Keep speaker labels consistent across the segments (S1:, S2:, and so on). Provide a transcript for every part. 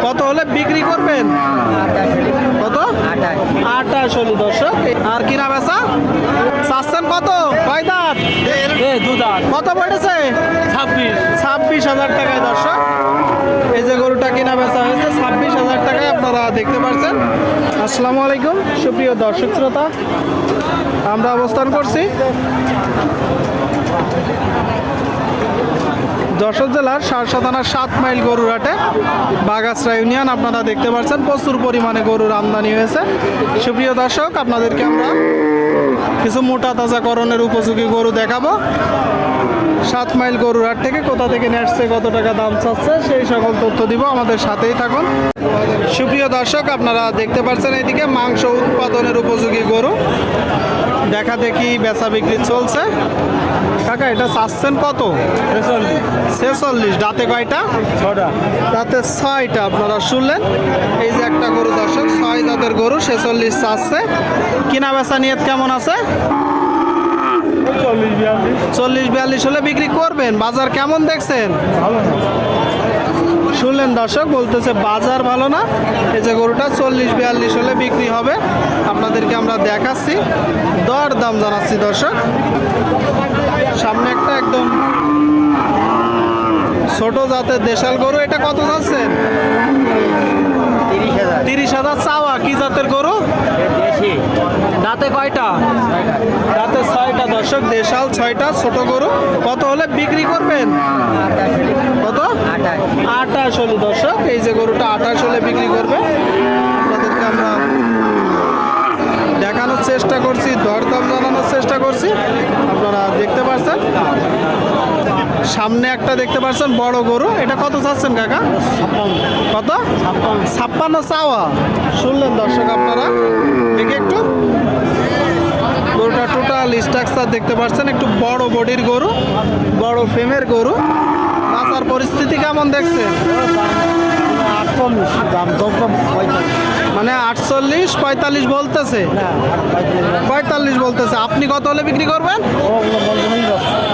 S1: কত হলে বিক্রি করবেন? কত? 28 হলে দর্শক। আর কিনা বেচা চাচ্ছেন কত? কয় দাঁত? কত পড়েছে? 26,000 টাকায় দর্শক। এই যে গরুটা কিনা বেচা হয়েছে 26,000 টাকায়, আপনারা দেখতে পাচ্ছেন। আসসালামু আলাইকুম সুপ্রিয় দর্শক শ্রোতা, আমরা অবস্থান করছি যশোর জেলার সারসা থানার 7 মাইল গরুর হাটে, বাগাসরা ইউনিয়ন। আপনারা দেখতে পাচ্ছেন প্রচুর পরিমাণে গরুর আমদানি হয়েছে। সুপ্রিয় দর্শক, আপনাদেরকে আমরা কিছু মোটা তাজাকরণের উপযোগী গরু দেখাবো। 7 মাইল গরুর হাট থেকে কোথা থেকে নিয়ে আসছে, কত টাকা দাম চাচ্ছে, সেই সকল তথ্য দিব, আমাদের সাথেই থাকুন। সুপ্রিয় দর্শক, আপনারা দেখতে পাচ্ছেন এইদিকে মাংস উৎপাদনের উপযোগী গরু দেখা দেখি বেচা বিক্রি চলছে। কাকা এটা চাচ্ছেন কত? 46। দাঁতে কয়টা? 6টা। দাঁতে 6টা। আপনারা শুনলেন, এই যে একটা গরু দর্শক, 6 দাঁতের গরু, 46 চাচ্ছে। কিনা বেচা নিয়ত কেমন আছে? 40-42 হলে বিক্রি করবেন। বাজার কেমন দেখছেন? শুনলেন দর্শক, বলতেছে বাজার ভালো না। এই যে গরুটা 40-42 হলে বিক্রি হবে, আপনাদেরকে আমরা দেখাচ্ছি, দর দাম জানাচ্ছি দর্শক। সামনে একটা একদম ছোট জাতের দেশাল গরু, এটা কত যাচ্ছেন? 30,000 চাওয়া। কি জাতের গরু? দাঁতে কয়টা? দাঁতে 6টা দর্শক, দেশাল 6টা, ছোট গরু। কত হলে বিক্রি করবেন? কত? 28 হলে দর্শক। এই যে গরুটা 28 হলে বিক্রি করবে, আপনাদেরকে আমরা দেখানোর চেষ্টা করছি, দরদাম জানানোর চেষ্টা করছি। আপনারা দেখতে পাচ্ছেন সামনে একটা দেখতে পাচ্ছেন বড় গরু, এটা কত চাচ্ছেন কাকা? কত? 56 চাওয়া। শুনলেন দর্শক আপনারা, দেখে একটু গরুটা টোটাল স্ট্রাকচার দেখতে পাচ্ছেন, একটু বড় বডির গরু, বড় ফেমের গরু। বাজার পরিস্থিতি কেমন দেখছেন? 48-45 বলতেছে। 45 বলতেছে। আপনি কত হলে বিক্রি করবেন?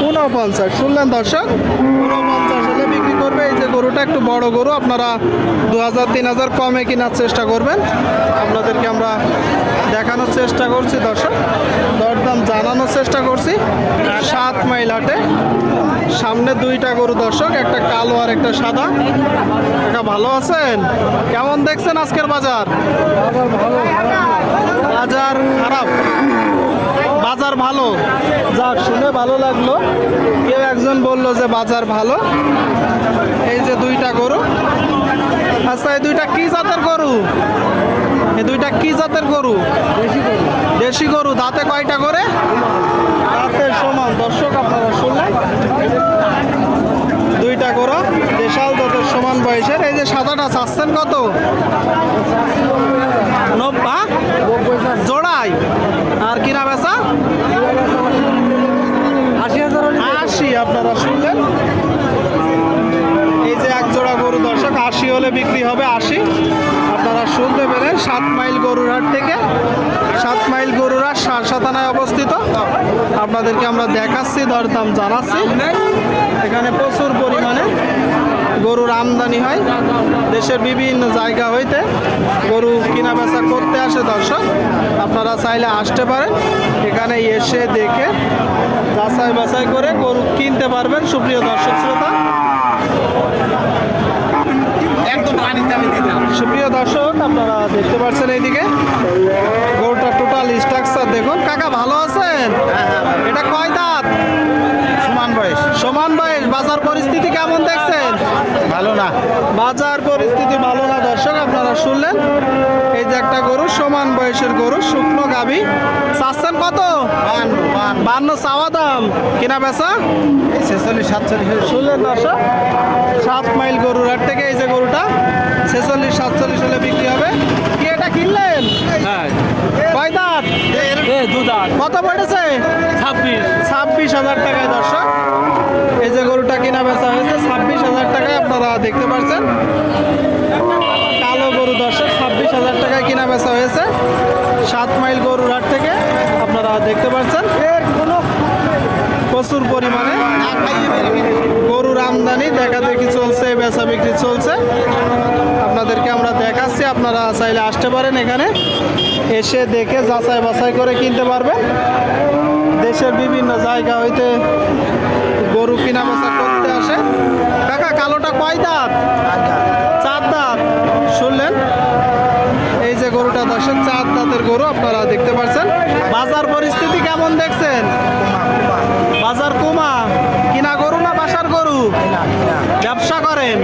S1: 49। শুনলেন দর্শক, 49 হলে বিক্রি করবে। এই যে গরুটা একটু বড় গরু, আপনারা 2000-3000 কমে কেনার চেষ্টা করবেন, আপনাদেরকে আমরা দেখানোর চেষ্টা করছি দর্শক, দরদাম জানানোর চেষ্টা করছি। 7 মাইল হাটে সামনে 2টা গরু দর্শক, একটা কালো আর একটা সাদা। কাকা ভালো আছেন? কেমন দেখছেন আজকের বাজার? বাজার খারাপ, বাজার ভালো। যাক, শুনে ভালো লাগলো, কেউ একজন বলল যে বাজার ভালো। এই যে 2টা গরু। আচ্ছা, এই 2টা কি জাতের গরু? এই 2টা কি জাতের গরু? দেশি গরু। দাঁতে কয়টা করে? দাঁতে সমান দর্শক, আপনারা শুনলেন। 2টা গরু দেশাল জাতের, সমান বয়সের। এই যে সাদাটা চাচ্ছেন কত? 90 জোড়ায়। আর কিনা বেচা 80। আপনারা শুনলেন, এই যে এক জোড়া গরু দর্শক 80 হলে বিক্রি হবে। 80 আপনারা শুনতে পেলেন। 7 মাইল গরুর হাট থেকে, 7 মাইল গরুর হাট সারসা থানায় অবস্থিত। আপনাদেরকে আমরা দেখাচ্ছি, দরদাম জানাচ্ছি। এখানে প্রচুর পরিমাণে গরুর আমদানি হয়, দেশের বিভিন্ন জায়গা হইতে গরু কিনা বেচা করতে আসে দর্শক। আপনারা চাইলে আসতে পারেন, এখানে এসে দেখে যাচাই বাছাই করে গরু কিনতে পারবেন। সুপ্রিয় দর্শক শ্রোতা, সুপ্রিয় দর্শক, আপনারা দেখতে পাচ্ছেন এইদিকে গরুটা টোটাল স্ট্রাকচার দেখুন। কাকা ভালো আছেন? এটা কয় দাঁত? সমান বয়স। বাজার পরিস্থিতি কেমন দেখছেন?
S2: ভালো না।
S1: বাজার পরিস্থিতি ভালো না দর্শক, আপনারা শুনলেন। এই যে একটা গরু, সমান বয়সের গরু, শুকনো গাভী। চাচ্ছেন কত? 52 চাওয়া দাম। কিনা বেচা
S2: 46-47।
S1: শুনলেন দর্শক, 7 মাইল গরুর হাট থেকে এই যে গরুটা 46-47 হলে বিক্রি হবে। কি এটা কিনলেন? কয় দাঁত? 2 দাঁত। কত পড়েছে? 26,000 টাকায় দর্শক। এই যে গরুটা কিনা বেচা হয়েছে 26,000 টাকায়, আপনারা দেখতে পাচ্ছেন। কালো গরু দর্শক 26,000 টাকায় কিনা বেচা হয়েছে 7 মাইল গরুর হাট থেকে, আপনারা দেখতে পাচ্ছেন। প্রচুর পরিমাণে গরুর আমদানি দেখা দেখি চলছে, বেচা বিক্রি চলছে, আপনাদেরকে আপনারা চাইলে আসতে পারেন এখানে, এসে দেখে যাচাই বাছাই করে কিনতে পারবেন। দেশের বিভিন্ন জায়গা হইতে গরু কিনা বেচা করতে আসে। কাকা কালোটা কয় দাঁত? 4 দাঁত। শুনলেন, এই যে গরুটা দর্শক 4 দাঁতের গরু আপনারা দেখতে পাচ্ছেন। বাজার পরিস্থিতি কেমন দেখছেন? বাজার কমা। কিনা গরু না বাসার গরু? ব্যবসা করেন?